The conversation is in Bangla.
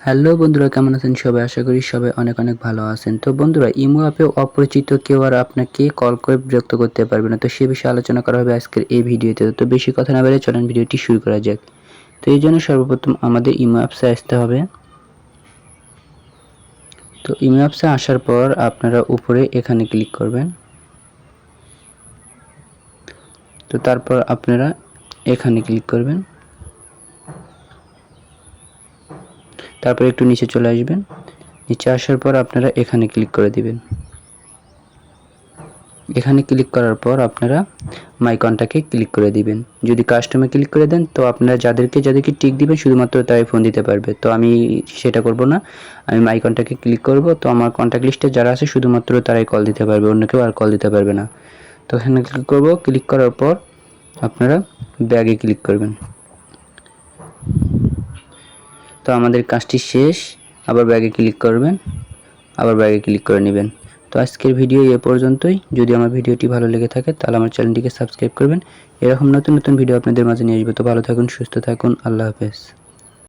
হ্যালো বন্ধুরা, কেমন আছেন সবাই? আশা করি সবাই অনেক অনেক ভালো আছেন। তো বন্ধুরা, ইমো অ্যাপে অপরিচিত কেউ আর আপনাকে কল করে বিরক্ত করতে পারবে না। তো সে বিষয়ে আলোচনা করা হবে আজকের এই ভিডিওতে। তো বেশি কথা না বাড়িয়ে চলেন ভিডিওটি শুরু করা যাক। তো এই জন্য সর্বপ্রথম আমাদের ইমো অ্যাপসে আসতে হবে। তো ইমো অ্যাপসে আসার পর আপনারা উপরে এখানে ক্লিক করবেন। তো তারপর আপনারা এখানে ক্লিক করবেন। তারপর একটু নিচে চলে আসবেন। নিচে আসার পর আপনারা এখানে ক্লিক করে দিবেন। এখানে ক্লিক করার পর আপনারা মাই কন্ট্যাক্টে ক্লিক করে দিবেন। যদি কাস্টমে ক্লিক করে দেন তো আপনারা যাদেরকে টিক দিবেন শুধুমাত্র তারাই ফোন দিতে পারবে। তো আমি সেটা করব না, আমি মাই কন্ট্যাক্টে ক্লিক করব। তো আমার কন্ট্যাক্ট লিস্টে যারা আছে শুধুমাত্র তারাই কল দিতে পারবে, অন্য কেউ আর কল দিতে পারবে না। তো এখানে ক্লিক করব। ক্লিক করার পর আপনারা ব্যাগে ক্লিক করবেন। তো আমাদের কাজটি শেষ। আবার ব্যাগে ক্লিক করবেন, আবার ব্যাগে ক্লিক করে নেবেন। তো আজকের ভিডিও এ পর্যন্তই। যদি আমার ভিডিওটি ভালো লেগে থাকে তাহলে আমার চ্যানেলটিকে সাবস্ক্রাইব করবেন। এরকম নতুন নতুন ভিডিও আপনাদের মাঝে নিয়ে আসবো। তো ভালো থাকুন, সুস্থ থাকুন, আল্লাহ হাফেজ।